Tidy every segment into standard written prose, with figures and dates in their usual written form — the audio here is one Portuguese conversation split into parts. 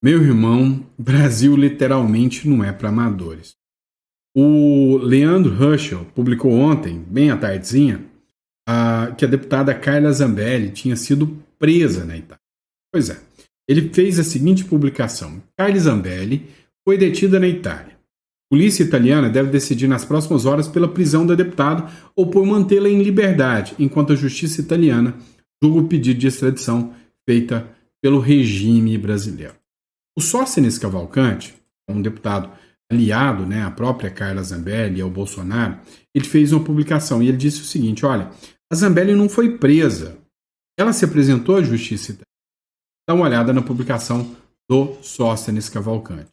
Meu irmão, Brasil literalmente não é para amadores. O Leandro Ruschel publicou ontem, bem à tardezinha, que a deputada Carla Zambelli tinha sido presa na Itália. Pois é, ele fez a seguinte publicação: Carla Zambelli foi detida na Itália. Polícia italiana deve decidir nas próximas horas pela prisão da deputada ou por mantê-la em liberdade, enquanto a justiça italiana julga o pedido de extradição feita pelo regime brasileiro. O Sóstenes Cavalcante, um deputado aliado, né, à própria Carla Zambelli e ao Bolsonaro, ele fez uma publicação e ele disse o seguinte: olha, a Zambelli não foi presa, ela se apresentou à justiça italiana. Dá uma olhada na publicação do Sóstenes Cavalcante.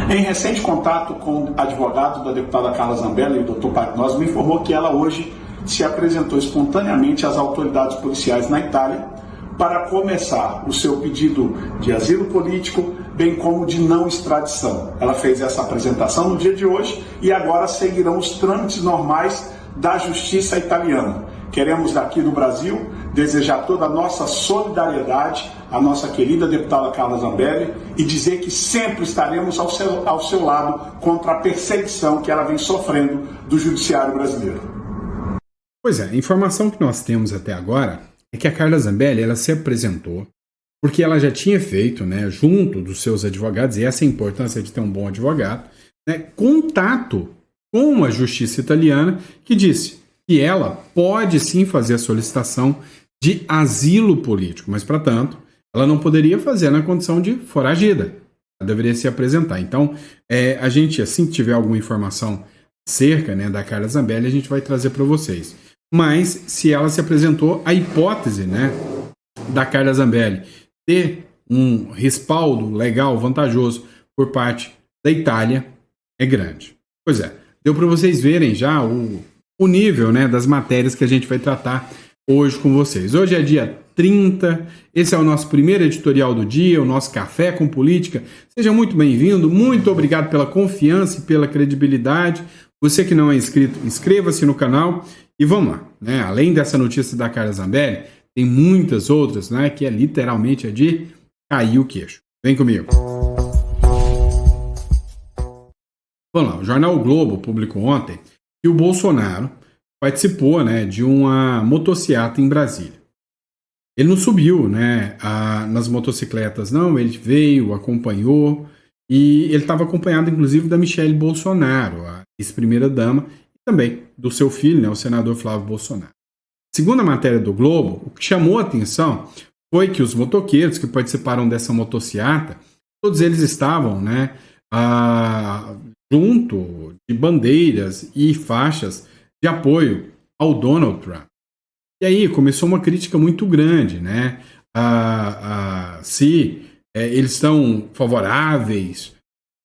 Em recente contato com o advogado da deputada Carla Zambelli, o Dr. Pagnosi, me informou que ela hoje se apresentou espontaneamente às autoridades policiais na Itália para começar o seu pedido de asilo político, bem como de não extradição. Ela fez essa apresentação no dia de hoje e agora seguirão os trâmites normais da justiça italiana. Queremos daqui do Brasil desejar toda a nossa solidariedade à nossa querida deputada Carla Zambelli e dizer que sempre estaremos ao seu lado contra a perseguição que ela vem sofrendo do judiciário brasileiro. Pois é, a informação que nós temos até agora é que a Carla Zambelli ela se apresentou porque ela já tinha feito, né, junto dos seus advogados, e essa é a importância de ter um bom advogado, né, contato com a justiça italiana, que disse que ela pode sim fazer a solicitação de asilo político, mas, para tanto, ela não poderia fazer na condição de foragida. Ela deveria se apresentar. Então, a gente, assim que tiver alguma informação acerca, né, da Carla Zambelli, a gente vai trazer para vocês. Mas, se ela se apresentou, a hipótese, né, da Carla Zambelli ter um respaldo legal, vantajoso, por parte da Itália, é grande. Pois é, deu para vocês verem já o nível, né, das matérias que a gente vai tratar hoje com vocês. Hoje é dia 30, esse é o nosso primeiro editorial do dia, o nosso Café com Política. Seja muito bem-vindo, muito obrigado pela confiança e pela credibilidade. Você que não é inscrito, inscreva-se no canal e vamos lá, né? Além dessa notícia da Carla Zambelli, tem muitas outras, né, que é literalmente de cair o queixo. Vem comigo. Vamos lá, o jornal o Globo publicou ontem que o Bolsonaro participou, né, de uma motociata em Brasília. Ele não subiu, né, nas motocicletas, não, ele veio, acompanhou, e ele estava acompanhado, inclusive, da Michelle Bolsonaro, a ex-primeira-dama, e também do seu filho, né, o senador Flávio Bolsonaro. Segundo a matéria do Globo, o que chamou a atenção foi que os motoqueiros que participaram dessa motociata, todos eles estavam, né, junto de bandeiras e faixas de apoio ao Donald Trump. E aí começou uma crítica muito grande, né? Se eles estão favoráveis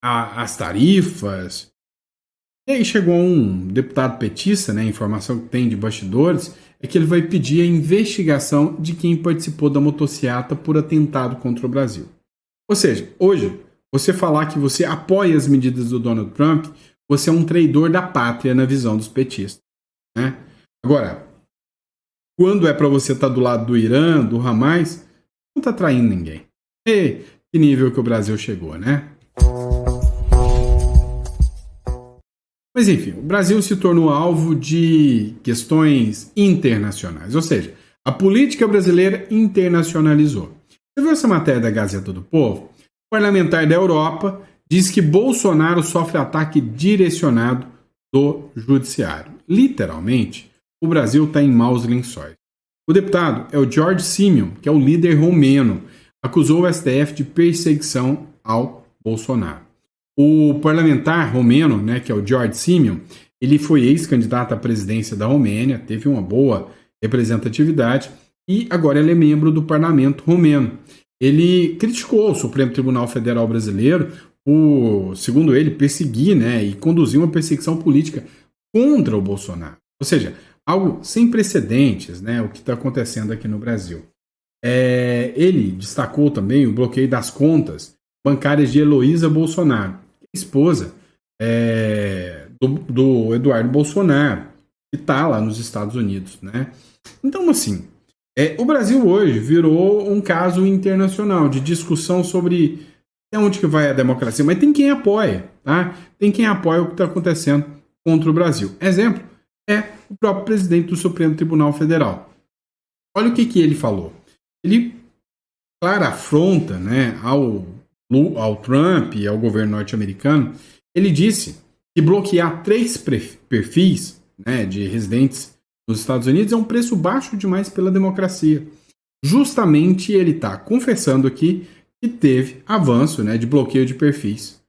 às tarifas. E aí chegou um deputado petista, né? A informação que tem de bastidores é que ele vai pedir a investigação de quem participou da motociata por atentado contra o Brasil. Ou seja, hoje, você falar que você apoia as medidas do Donald Trump, você é um traidor da pátria na visão dos petistas, né? Agora, quando é para você estar do lado do Irã, do Hamas, não está traindo ninguém. E que nível que o Brasil chegou, né? Mas enfim, o Brasil se tornou alvo de questões internacionais, ou seja, a política brasileira internacionalizou. Você viu essa matéria da Gazeta do Povo? O parlamentar da Europa diz que Bolsonaro sofre ataque direcionado do judiciário. Literalmente, o Brasil está em maus lençóis. O deputado é o George Simeon, que é o líder romeno, acusou o STF de perseguição ao Bolsonaro. O parlamentar romeno, né, que é o George Simeon, ele foi ex-candidato à presidência da Romênia, teve uma boa representatividade e agora ele é membro do parlamento romeno. Ele criticou o Supremo Tribunal Federal Brasileiro por, segundo ele, perseguir, né, e conduzir uma perseguição política contra o Bolsonaro. Ou seja, algo sem precedentes, né, o que está acontecendo aqui no Brasil. Ele destacou também o bloqueio das contas bancárias de Heloísa Bolsonaro, esposa do Eduardo Bolsonaro, que está lá nos Estados Unidos, né? Então, assim, o Brasil hoje virou um caso internacional de discussão sobre Até onde que vai a democracia? Mas tem quem apoia, tá? Tem quem apoia o que está acontecendo contra o Brasil. Exemplo é o próprio presidente do Supremo Tribunal Federal. Olha o que ele falou. Ele, claro, afronta, né, ao Trump e ao governo norte-americano. Ele disse que bloquear 3 perfis, né, de residentes nos Estados Unidos é um preço baixo demais pela democracia. Justamente ele está confessando aqui que teve avanço, né, de bloqueio de perfis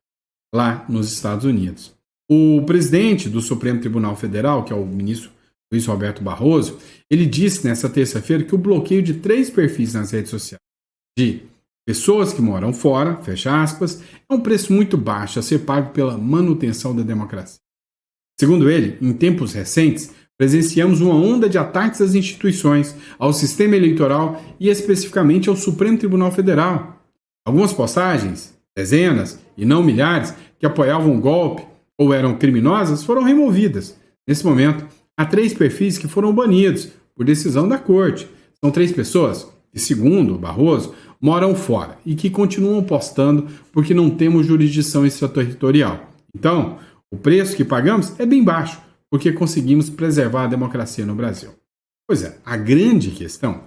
lá nos Estados Unidos. O presidente do Supremo Tribunal Federal, que é o ministro Luiz Roberto Barroso, ele disse nessa terça-feira que o bloqueio de 3 perfis nas redes sociais de pessoas que moram fora, fecha aspas, é um preço muito baixo a ser pago pela manutenção da democracia. Segundo ele, em tempos recentes, presenciamos uma onda de ataques às instituições, ao sistema eleitoral e especificamente ao Supremo Tribunal Federal. Algumas postagens, dezenas e não milhares, que apoiavam o golpe ou eram criminosas, foram removidas. Nesse momento, há 3 perfis que foram banidos por decisão da corte. São 3 pessoas que, segundo Barroso, moram fora e que continuam postando porque não temos jurisdição extraterritorial. Então, o preço que pagamos é bem baixo, porque conseguimos preservar a democracia no Brasil. Pois é, a grande questão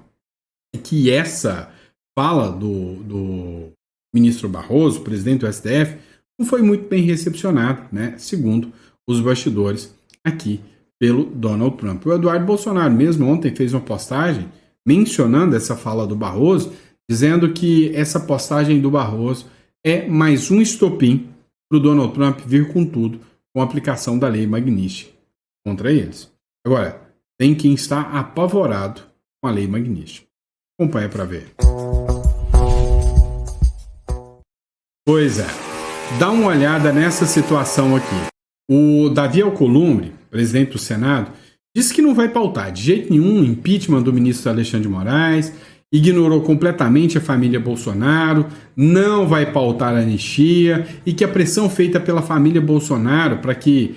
é que essa fala do ministro Barroso, presidente do STF, não foi muito bem recepcionada, né, segundo os bastidores aqui pelo Donald Trump. O Eduardo Bolsonaro mesmo ontem fez uma postagem mencionando essa fala do Barroso, dizendo que essa postagem do Barroso é mais um estopim para o Donald Trump vir com tudo com a aplicação da lei Magnitsky contra eles. Agora, tem quem está apavorado com a lei Magnitsky. Acompanha para ver. Pois é, dá uma olhada nessa situação aqui. O Davi Alcolumbre, presidente do Senado, disse que não vai pautar de jeito nenhum o impeachment do ministro Alexandre de Moraes, ignorou completamente a família Bolsonaro, não vai pautar a anistia e que a pressão feita pela família Bolsonaro para que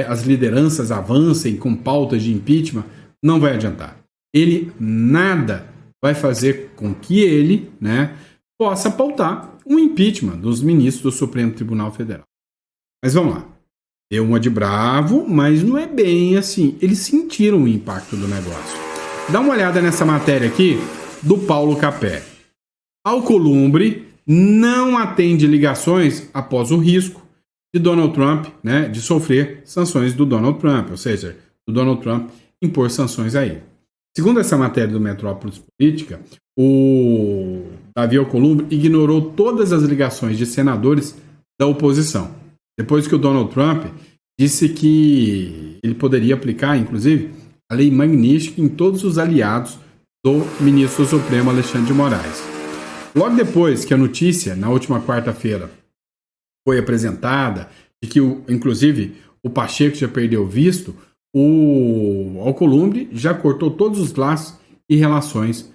as lideranças avancem com pautas de impeachment não vai adiantar. Ele nada vai fazer com que ele, né, possa pautar um impeachment dos ministros do Supremo Tribunal Federal. Mas vamos lá. Deu uma de bravo, mas não é bem assim. Eles sentiram o impacto do negócio. Dá uma olhada nessa matéria aqui do Paulo Capé. Alcolumbre não atende ligações após o risco de Donald Trump, né, de sofrer sanções do Donald Trump, ou seja, do Donald Trump impor sanções a ele. Segundo essa matéria do Metrópolis Política, o Davi Alcolumbre ignorou todas as ligações de senadores da oposição, depois que o Donald Trump disse que ele poderia aplicar, inclusive, a lei Magnitsky em todos os aliados do ministro do Supremo Alexandre de Moraes. Logo depois que a notícia, na última quarta-feira, foi apresentada, e que, inclusive, o Pacheco já perdeu visto, o Alcolumbre já cortou todos os laços e relações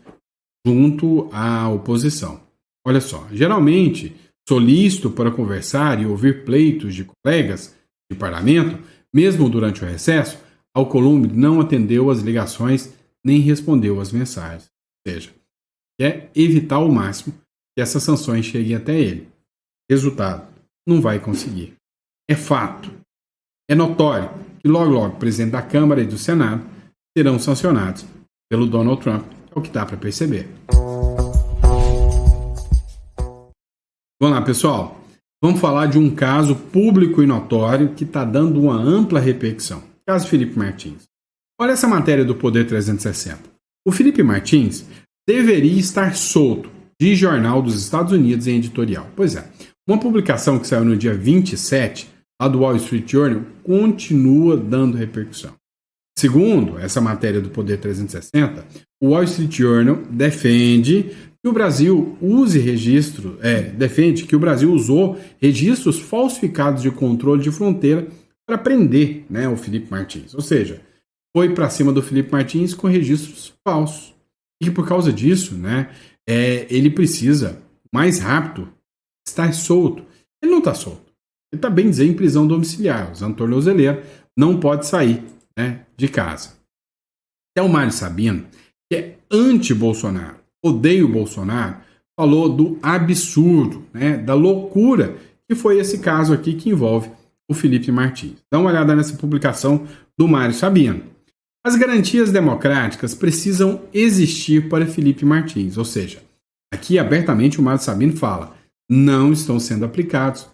junto à oposição. Olha só, geralmente, solícito para conversar e ouvir pleitos de colegas de parlamento, mesmo durante o recesso, Alcolumbre não atendeu as ligações nem respondeu às mensagens. Ou seja, quer evitar ao máximo que essas sanções cheguem até ele. Resultado, não vai conseguir. É fato. É notório que logo o presidente da Câmara e do Senado serão sancionados pelo Donald Trump. É o que dá para perceber. Vamos lá, pessoal. Vamos falar de um caso público e notório que está dando uma ampla repercussão. Caso Felipe Martins. Olha essa matéria do Poder 360. O Felipe Martins deveria estar solto de jornal dos Estados Unidos em editorial. Pois é, uma publicação que saiu no dia 27, lá do Wall Street Journal, continua dando repercussão. Segundo essa matéria do Poder 360, o Wall Street Journal defende que o Brasil defende que o Brasil usou registros falsificados de controle de fronteira para prender, né, o Felipe Martins. Ou seja, foi para cima do Felipe Martins com registros falsos. E por causa disso, né, ele precisa, mais rápido, estar solto. Ele não está solto. Ele está, bem dizer, em prisão domiciliar, usando tornozeleira, não pode sair, né, de casa. Até o Mário Sabino, que é anti-Bolsonaro, odeia o Bolsonaro, falou do absurdo, né, da loucura que foi esse caso aqui que envolve o Felipe Martins. Dá uma olhada nessa publicação do Mário Sabino. As garantias democráticas precisam existir para Felipe Martins, ou seja, aqui abertamente o Mário Sabino fala, não estão sendo aplicados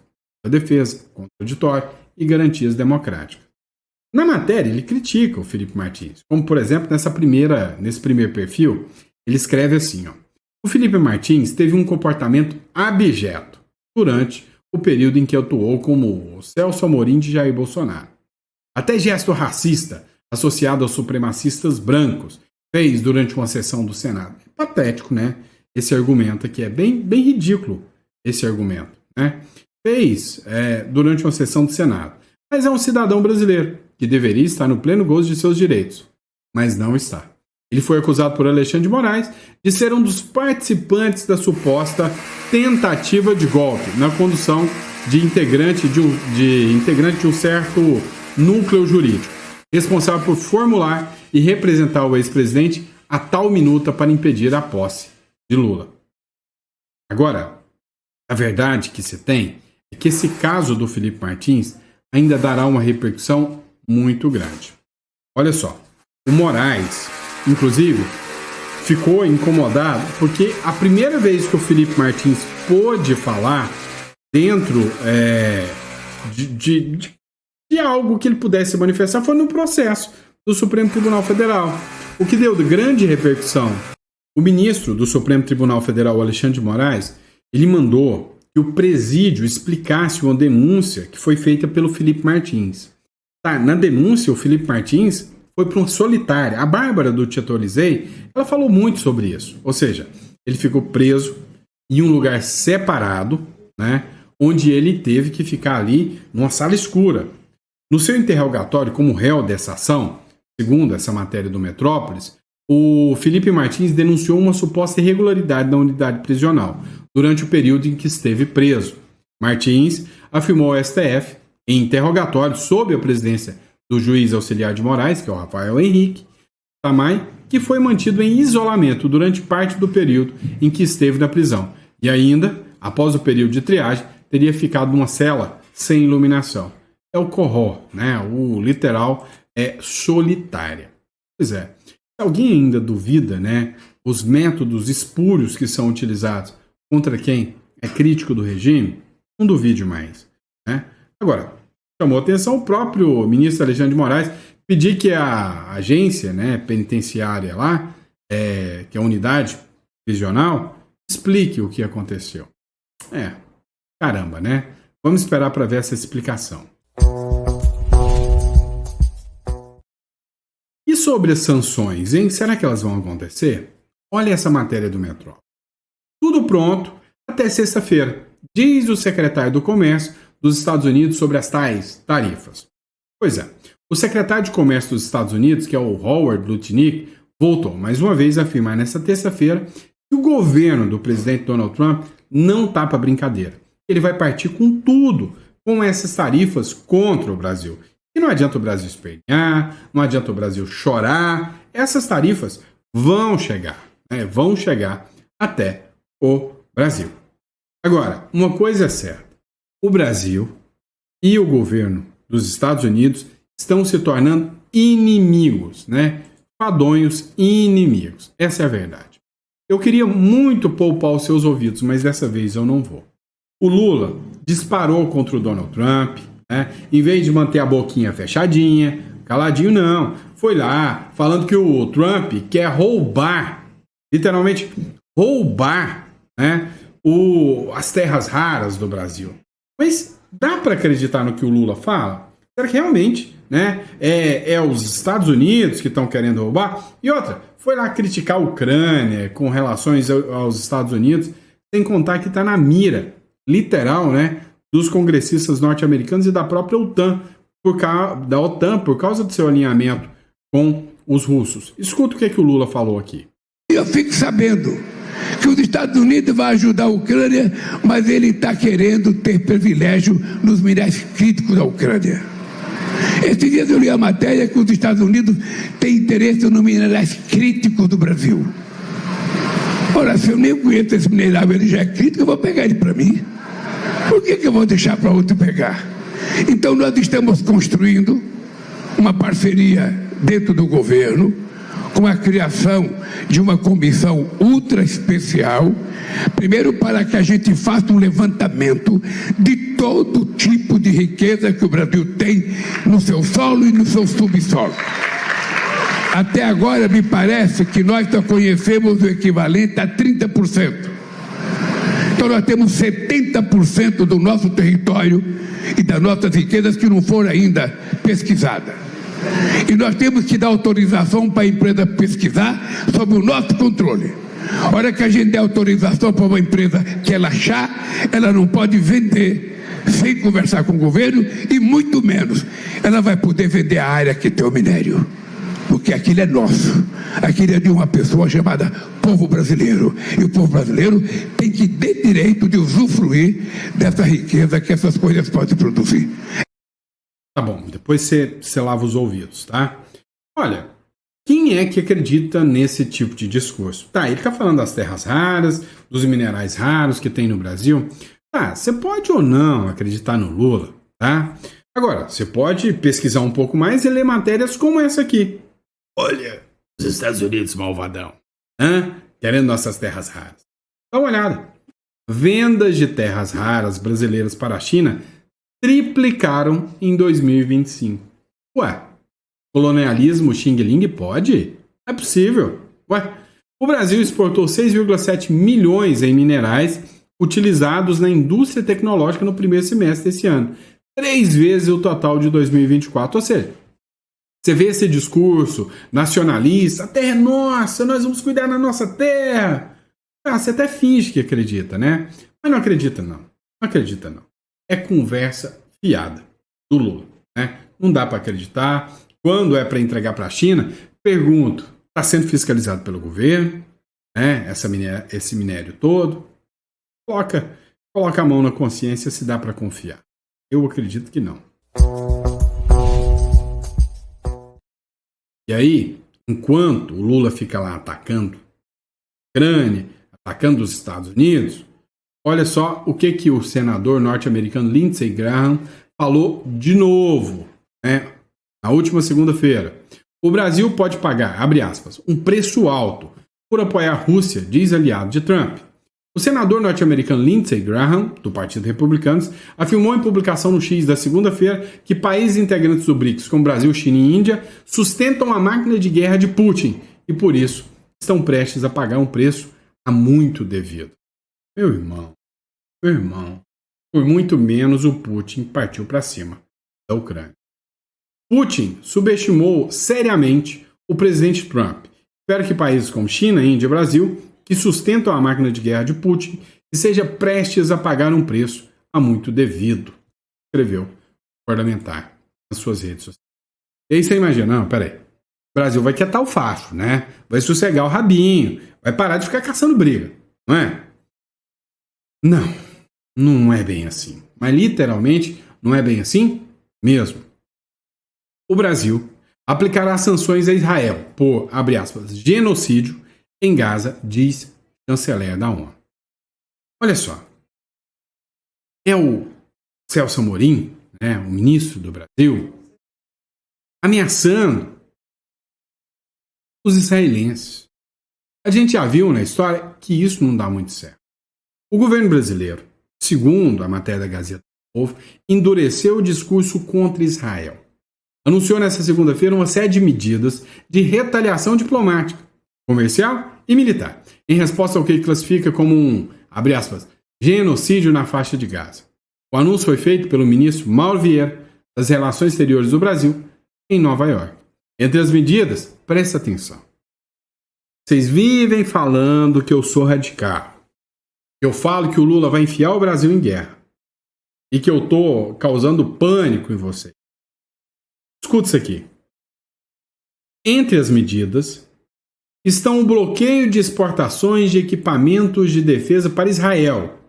a defesa, contraditório e garantias democráticas. Na matéria, ele critica o Felipe Martins, como por exemplo, nesse primeiro perfil, ele escreve assim, ó, o Felipe Martins teve um comportamento abjeto durante o período em que atuou como o Celso Amorim de Jair Bolsonaro. Até gesto racista associado aos supremacistas brancos fez durante uma sessão do Senado. É patético, né? Esse argumento aqui é bem ridículo, esse argumento, né? Fez durante uma sessão do Senado. Mas é um cidadão brasileiro que deveria estar no pleno gozo de seus direitos, mas não está. Ele foi acusado por Alexandre de Moraes de ser um dos participantes da suposta tentativa de golpe na condução de integrante de um certo núcleo jurídico, responsável por formular e representar o ex-presidente a tal minuta para impedir a posse de Lula. Agora, a verdade que se tem é que esse caso do Felipe Martins ainda dará uma repercussão muito grande. Olha só, o Moraes, inclusive, ficou incomodado porque a primeira vez que o Felipe Martins pôde falar dentro de algo que ele pudesse manifestar foi no processo do Supremo Tribunal Federal, o que deu de grande repercussão. O ministro do Supremo Tribunal Federal, Alexandre de Moraes, ele mandou que o presídio explicasse uma denúncia que foi feita pelo Felipe Martins. Na denúncia, o Felipe Martins foi para uma solitária. A Bárbara do Teatro Elisei, ela falou muito sobre isso. Ou seja, ele ficou preso em um lugar separado, né, onde ele teve que ficar ali numa sala escura. No seu interrogatório como réu dessa ação, segundo essa matéria do Metrópolis, o Felipe Martins denunciou uma suposta irregularidade na unidade prisional durante o período em que esteve preso. Martins afirmou ao STF, em interrogatório sob a presidência do juiz auxiliar de Moraes, que é o Rafael Henrique Tamay, que foi mantido em isolamento durante parte do período em que esteve na prisão. E ainda, após o período de triagem, teria ficado numa cela sem iluminação. É o corró, né? O literal é solitária. Pois é. Se alguém ainda duvida, né, os métodos espúrios que são utilizados contra quem é crítico do regime, não duvide mais, né? Agora, chamou a atenção o próprio ministro Alexandre de Moraes pedir que a agência, né, penitenciária lá, que é a unidade prisional, explique o que aconteceu. Caramba, né? Vamos esperar para ver essa explicação. E sobre as sanções, hein? Será que elas vão acontecer? Olha essa matéria do Metrópole. Tudo pronto até sexta-feira, diz o secretário do Comércio dos Estados Unidos sobre as tais tarifas. Pois é, o secretário de Comércio dos Estados Unidos, que é o Howard Lutnick, voltou mais uma vez a afirmar nesta terça-feira que o governo do presidente Donald Trump não tá para brincadeira. Ele vai partir com tudo, com essas tarifas contra o Brasil. E não adianta o Brasil espernear, não adianta o Brasil chorar. Essas tarifas vão chegar, né? Vão chegar até o Brasil. Agora, uma coisa é certa. O Brasil e o governo dos Estados Unidos estão se tornando inimigos, né? Fadonhos inimigos. Essa é a verdade. Eu queria muito poupar os seus ouvidos, mas dessa vez eu não vou. O Lula disparou contra o Donald Trump, né? Em vez de manter a boquinha fechadinha, caladinho não. Foi lá falando que o Trump quer roubar, literalmente roubar, né, as terras raras do Brasil. Mas dá para acreditar no que o Lula fala? Será que realmente, né, é os Estados Unidos que estão querendo roubar? E outra, foi lá criticar a Ucrânia com relações aos Estados Unidos, sem contar que está na mira, literal, né, dos congressistas norte-americanos e da própria OTAN, por causa do seu alinhamento com os russos. Escuta o que o Lula falou aqui. Eu fico sabendo que os Estados Unidos vão ajudar a Ucrânia, mas ele está querendo ter privilégio nos minerais críticos da Ucrânia. Esses dias eu li a matéria que os Estados Unidos têm interesse nos minerais críticos do Brasil. Ora, se eu nem aguento esse mineral, ele já é crítico, eu vou pegar ele para mim. Por que eu vou deixar para outro pegar? Então nós estamos construindo uma parceria dentro do governo, com a criação de uma comissão ultra especial, primeiro para que a gente faça um levantamento de todo tipo de riqueza que o Brasil tem no seu solo e no seu subsolo. Até agora me parece que nós só conhecemos o equivalente a 30%. Então nós temos 70% do nosso território e das nossas riquezas que não foram ainda pesquisadas. E nós temos que dar autorização para a empresa pesquisar sob o nosso controle. A hora que a gente der autorização para uma empresa que ela achar, ela não pode vender sem conversar com o governo e muito menos ela vai poder vender a área que tem o minério. Porque aquilo é nosso, aquilo é de uma pessoa chamada povo brasileiro. E o povo brasileiro tem que ter direito de usufruir dessa riqueza que essas coisas podem produzir. Tá bom, depois você lava os ouvidos, tá? Olha, quem é que acredita nesse tipo de discurso? Tá, ele tá falando das terras raras, dos minerais raros que tem no Brasil. Tá, você pode ou não acreditar no Lula, tá? Agora, você pode pesquisar um pouco mais e ler matérias como essa aqui. Olha, os Estados Unidos malvadão, querendo nossas terras raras. Dá uma olhada. Vendas de terras raras brasileiras para a China triplicaram em 2025. Ué, colonialismo Xing Ling pode? É possível. Ué, o Brasil exportou 6,7 milhões em minerais utilizados na indústria tecnológica no primeiro semestre desse ano. 3 vezes o total de 2024. Ou seja, você vê esse discurso nacionalista, a terra é nossa, nós vamos cuidar da nossa terra. Você até finge que acredita, né? Mas não acredita não. Não acredita não. É conversa fiada do Lula, né? Não dá para acreditar. Quando é para entregar para a China, pergunto, está sendo fiscalizado pelo governo, né? Esse minério todo? Coloca a mão na consciência se dá para confiar. Eu acredito que não. E aí, enquanto o Lula fica lá atacando a Ucrânia, atacando os Estados Unidos, olha só o que o senador norte-americano Lindsey Graham falou de novo, né, na última segunda-feira. O Brasil pode pagar, abre aspas, um preço alto por apoiar a Rússia, diz aliado de Trump. O senador norte-americano Lindsey Graham, do Partido Republicano, afirmou em publicação no X da segunda-feira que países integrantes do BRICS, como Brasil, China e Índia, sustentam a máquina de guerra de Putin e, por isso, estão prestes a pagar um preço a muito devido. Meu irmão, por muito menos o Putin partiu para cima da Ucrânia. Putin subestimou seriamente o presidente Trump. Espero que países como China, Índia e Brasil, que sustentam a máquina de guerra de Putin, esteja prestes a pagar um preço a muito devido, escreveu o parlamentar nas suas redes sociais. E aí você imagina, não, peraí, o Brasil vai quietar o facho, né? Vai sossegar o rabinho, vai parar de ficar caçando briga, não é? Não é bem assim. Mas literalmente não é bem assim mesmo. O Brasil aplicará sanções a Israel por, abre aspas, genocídio em Gaza, diz chanceler da ONU. Olha só. É o Celso Amorim, né, o ministro do Brasil, ameaçando os israelenses. A gente já viu na história que isso não dá muito certo. O governo brasileiro, segundo a matéria da Gazeta do Povo, endureceu o discurso contra Israel. Anunciou nesta segunda-feira uma série de medidas de retaliação diplomática, comercial e militar, em resposta ao que classifica como um, abre aspas, genocídio na faixa de Gaza. O anúncio foi feito pelo ministro Mauro Vieira das Relações Exteriores do Brasil em Nova York. Entre as medidas, presta atenção. Vocês vivem falando que eu sou radical. Eu falo que o Lula vai enfiar o Brasil em guerra. E que eu estou causando pânico em vocês. Escuta isso aqui. Entre as medidas estão o bloqueio de exportações de equipamentos de defesa para Israel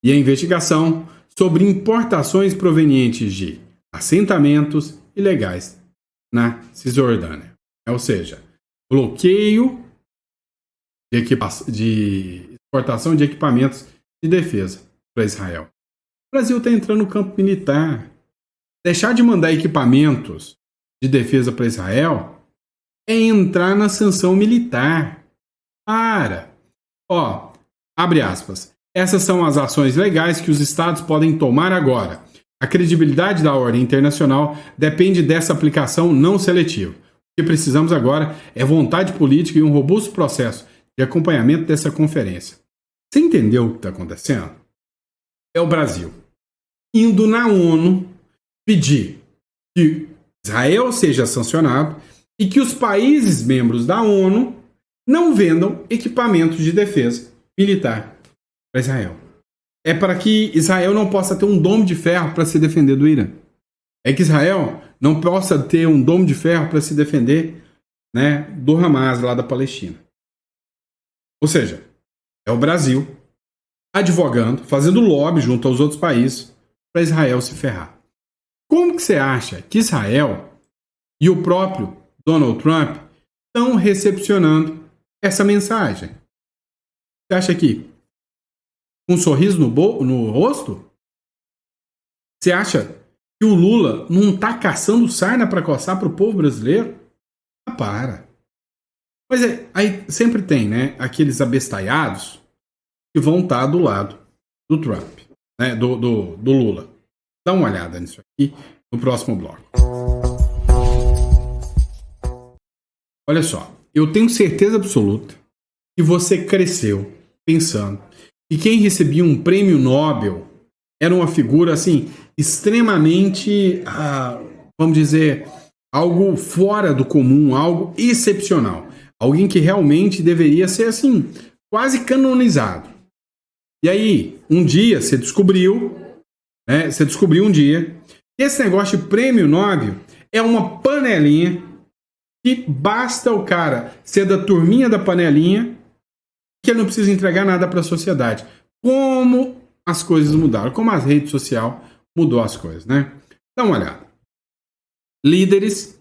e a investigação sobre importações provenientes de assentamentos ilegais na Cisjordânia. Ou seja, bloqueio de de exportação de equipamentos de defesa para Israel. O Brasil está entrando no campo militar. Deixar de mandar equipamentos de defesa para Israel é entrar na sanção militar. Abre aspas. Essas são as ações legais que os estados podem tomar agora. A credibilidade da ordem internacional depende dessa aplicação não seletiva. O que precisamos agora é vontade política e um robusto processo de acompanhamento dessa conferência. Você entendeu o que está acontecendo? É o Brasil indo na ONU pedir que Israel seja sancionado e que os países membros da ONU não vendam equipamentos de defesa militar para Israel. É para que Israel não possa ter um domo de ferro para se defender do Irã. É que Israel não possa ter um domo de ferro para se defender, né, do Hamas lá da Palestina. Ou seja, é o Brasil advogando, fazendo lobby junto aos outros países para Israel se ferrar. Como que você acha que Israel e o próprio Donald Trump estão recepcionando essa mensagem? Você acha que com um sorriso no rosto? Você acha que o Lula não está caçando sarna para coçar para o povo brasileiro? Para. Mas aí sempre tem, né, aqueles abestalhados que vão estar do lado do Trump, né, do Lula. Dá uma olhada nisso aqui no próximo bloco. Olha só, eu tenho certeza absoluta que você cresceu pensando que quem recebia um prêmio Nobel era uma figura assim extremamente, vamos dizer, algo fora do comum, algo excepcional. Alguém que realmente deveria ser assim, quase canonizado. E aí, um dia você descobriu um dia que esse negócio de prêmio Nobel é uma panelinha que basta o cara ser da turminha da panelinha que ele não precisa entregar nada para a sociedade. Como as coisas mudaram, como a rede social mudou as coisas, né? Dá uma olhada. Líderes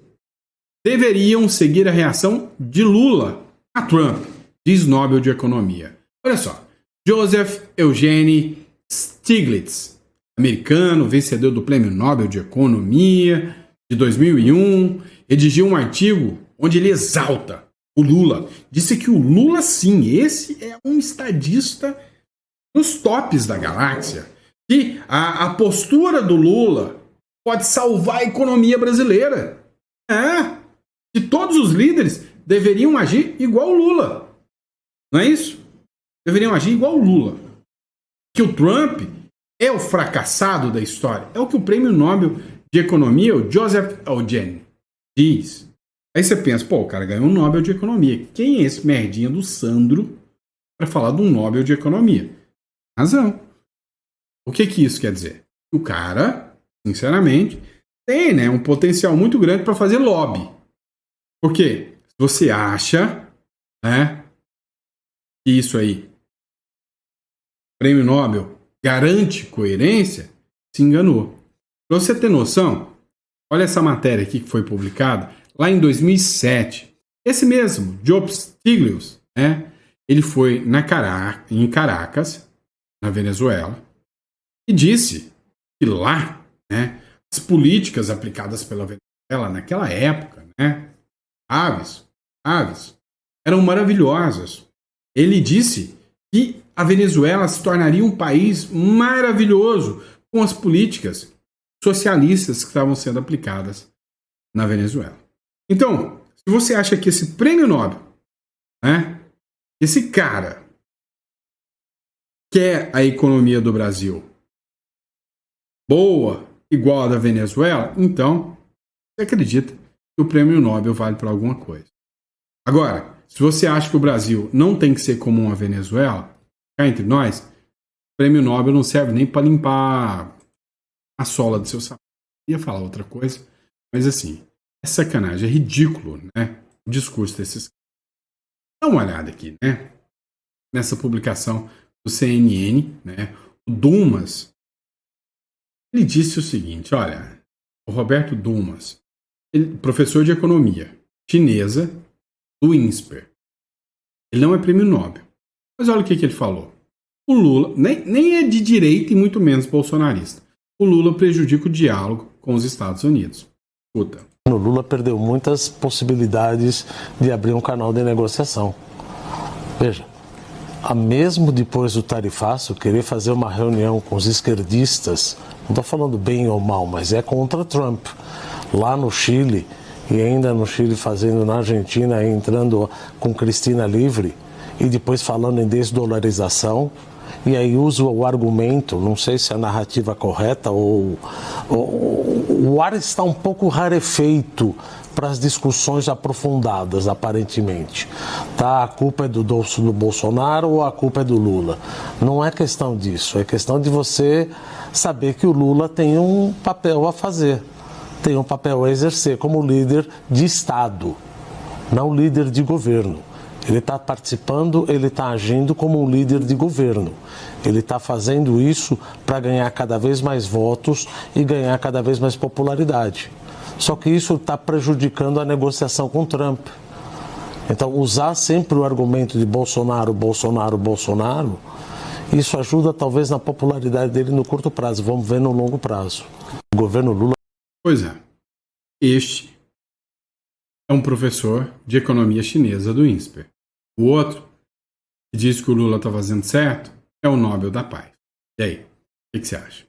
deveriam seguir a reação de Lula a Trump, diz Nobel de Economia. Olha só, Joseph Eugene Stiglitz, americano, vencedor do Prêmio Nobel de Economia de 2001, redigiu um artigo onde ele exalta o Lula. Disse que o Lula, sim, esse é um estadista nos tops da galáxia. Que a postura do Lula pode salvar a economia brasileira. Que todos os líderes deveriam agir igual o Lula. Não é isso? Deveriam agir igual o Lula. Que o Trump é o fracassado da história. É o que o Prêmio Nobel de Economia, o Joseph Eugene, diz. Aí você pensa, o cara ganhou um Nobel de Economia. Quem é esse merdinha do Sandro para falar de um Nobel de Economia? Razão. O que isso quer dizer? O cara, sinceramente, tem, né, um potencial muito grande para fazer lobby. Porque se você acha, né, que isso aí, Prêmio Nobel, garante coerência, se enganou. Para você ter noção, olha essa matéria aqui que foi publicada lá em 2007. Esse mesmo, Joseph Stiglitz, né, ele foi em Caracas, na Venezuela, e disse que lá, né, as políticas aplicadas pela Venezuela naquela época, né, aves, eram maravilhosas. Ele disse que a Venezuela se tornaria um país maravilhoso com as políticas socialistas que estavam sendo aplicadas na Venezuela. Então, se você acha que esse prêmio Nobel, né, esse cara quer a economia do Brasil boa, igual a da Venezuela, então você acredita que o prêmio Nobel vale para alguma coisa. Agora, se você acha que o Brasil não tem que ser como a Venezuela, cá entre nós, o prêmio Nobel não serve nem para limpar a sola do seu sapato. Eu ia falar outra coisa, mas assim, é sacanagem, é ridículo, né, o discurso desses caras. Dá uma olhada aqui, né, nessa publicação do CNN, né, o Dumas, ele disse o seguinte, olha, o Roberto Dumas, professor de economia chinesa do INSPER, Ele não é prêmio Nobel. Mas olha o que ele falou. O Lula nem é de direita e muito menos bolsonarista. O Lula prejudica o diálogo com os Estados Unidos. Escuta. O Lula perdeu muitas possibilidades de abrir um canal de negociação. Veja, mesmo depois do tarifaço, querer fazer uma reunião com os esquerdistas, não estou falando bem ou mal, mas é contra Trump. Lá no Chile, e ainda no Chile fazendo na Argentina, entrando com Cristina Livre, e depois falando em desdolarização, e aí usa o argumento, não sei se é a narrativa correta, ou o ar está um pouco rarefeito para as discussões aprofundadas, aparentemente. Tá, a culpa é do Bolsonaro ou a culpa é do Lula? Não é questão disso, é questão de você saber que o Lula tem um papel a fazer, tem um papel a exercer como líder de Estado, não líder de governo. Ele está participando, ele está agindo como um líder de governo. Ele está fazendo isso para ganhar cada vez mais votos e ganhar cada vez mais popularidade. Só que isso está prejudicando a negociação com Trump. Então, usar sempre o argumento de Bolsonaro, Bolsonaro, Bolsonaro, isso ajuda talvez na popularidade dele no curto prazo. Vamos ver no longo prazo. O governo Lula... Pois é. Este é um professor de economia chinesa do INSPER. O outro, que diz que o Lula está fazendo certo, é o Nobel da Paz. E aí, o que você acha?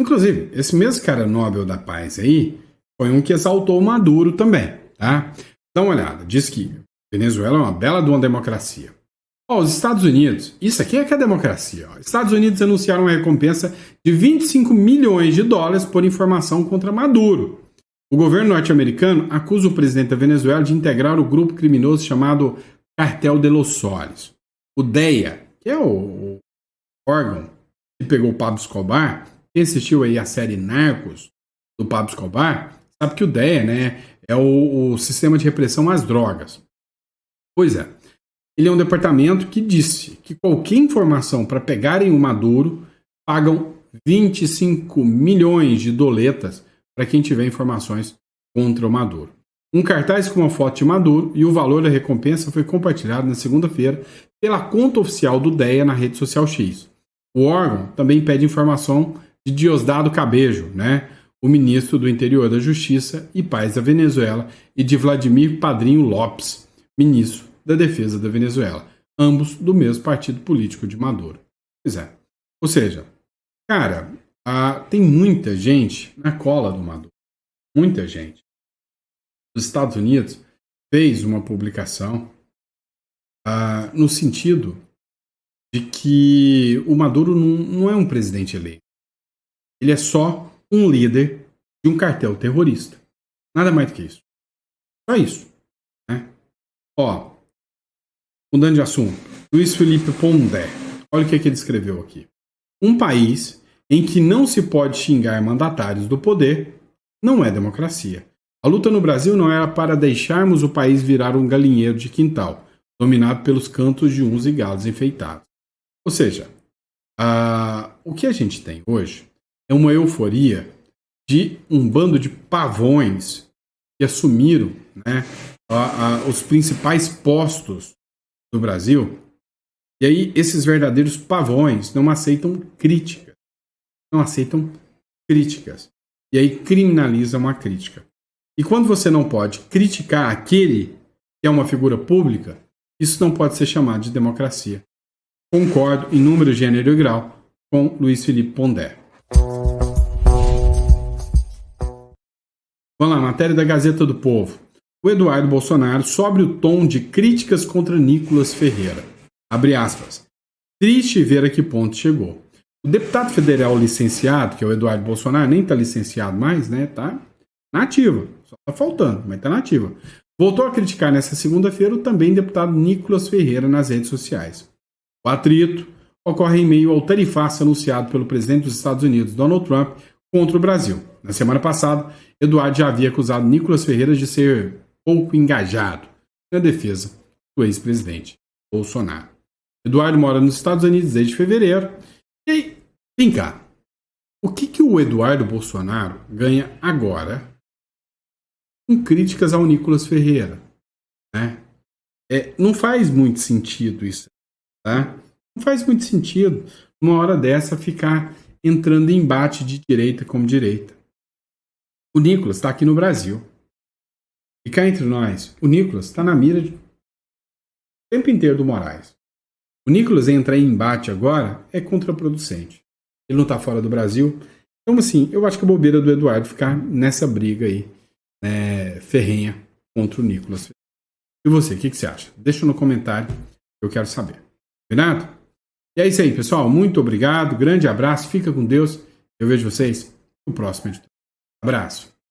Inclusive, esse mesmo cara Nobel da Paz aí, foi um que exaltou o Maduro também, tá? Dá uma olhada, diz que Venezuela é uma bela de uma democracia. Ó, os Estados Unidos, isso aqui é que é democracia. Ó. Estados Unidos anunciaram uma recompensa de 25 milhões de dólares por informação contra Maduro. O governo norte-americano acusa o presidente da Venezuela de integrar o grupo criminoso chamado Cartel de los Soles. O DEA, que é o órgão que pegou o Pablo Escobar, quem assistiu aí a série Narcos do Pablo Escobar, sabe que o DEA, né, é o sistema de repressão às drogas. Pois é, ele é um departamento que disse que qualquer informação para pegarem o Maduro pagam 25 milhões de doletas para quem tiver informações contra o Maduro. Um cartaz com uma foto de Maduro e o valor da recompensa foi compartilhado na segunda-feira pela conta oficial do DEA na rede social X. O órgão também pede informação de Diosdado Cabejo, né, o ministro do Interior da Justiça e Paz da Venezuela, e de Vladimir Padrinho Lopes, ministro da Defesa da Venezuela, ambos do mesmo partido político de Maduro. Pois é. Ou seja, cara, tem muita gente na cola do Maduro. Muita gente. Os Estados Unidos fez uma publicação no sentido de que o Maduro não é um presidente eleito. Ele é só um líder de um cartel terrorista. Nada mais do que isso. Só isso. Né? Ó, mudando de assunto, Luiz Felipe Pondé. Olha o que ele escreveu aqui. Um país em que não se pode xingar mandatários do poder não é democracia. A luta no Brasil não era para deixarmos o país virar um galinheiro de quintal, dominado pelos cantos de uns e galos enfeitados. Ou seja, o que a gente tem hoje é uma euforia de um bando de pavões que assumiram, né, os principais postos do Brasil. E aí esses verdadeiros pavões não aceitam críticas. Não aceitam críticas. E aí criminalizam a crítica. E quando você não pode criticar aquele que é uma figura pública, isso não pode ser chamado de democracia. Concordo em número, gênero e grau com Luiz Felipe Pondé. Vamos lá, matéria da Gazeta do Povo. O Eduardo Bolsonaro sobe o tom de críticas contra Nicolas Ferreira. Abre aspas. Triste ver a que ponto chegou. O deputado federal licenciado, que é o Eduardo Bolsonaro, nem está licenciado mais, né? Tá na ativa. Só está faltando, mas está na ativa. Voltou a criticar nesta segunda-feira o também deputado Nicolas Ferreira nas redes sociais. O atrito ocorre em meio ao tarifaço anunciado pelo presidente dos Estados Unidos, Donald Trump, contra o Brasil. Na semana passada, Eduardo já havia acusado Nicolas Ferreira de ser pouco engajado na defesa do ex-presidente Bolsonaro. Eduardo mora nos Estados Unidos desde fevereiro. E aí, vem cá. O que o Eduardo Bolsonaro ganha agora com críticas ao Nicolas Ferreira, né? Não faz muito sentido isso, tá? Não faz muito sentido, uma hora dessa, ficar entrando em embate de direita com direita. O Nicolas está aqui no Brasil. E cá entre nós, o Nicolas está na mira o tempo inteiro do Moraes. O Nicolas entrar em embate agora é contraproducente. Ele não está fora do Brasil. Então, assim, eu acho que a bobeira do Eduardo ficar nessa briga aí, ferrenha contra o Nicolas. E você, o que você acha? Deixa no comentário, eu quero saber. Combinado? E é isso aí, pessoal. Muito obrigado, grande abraço, fica com Deus. Eu vejo vocês no próximo editor. Abraço.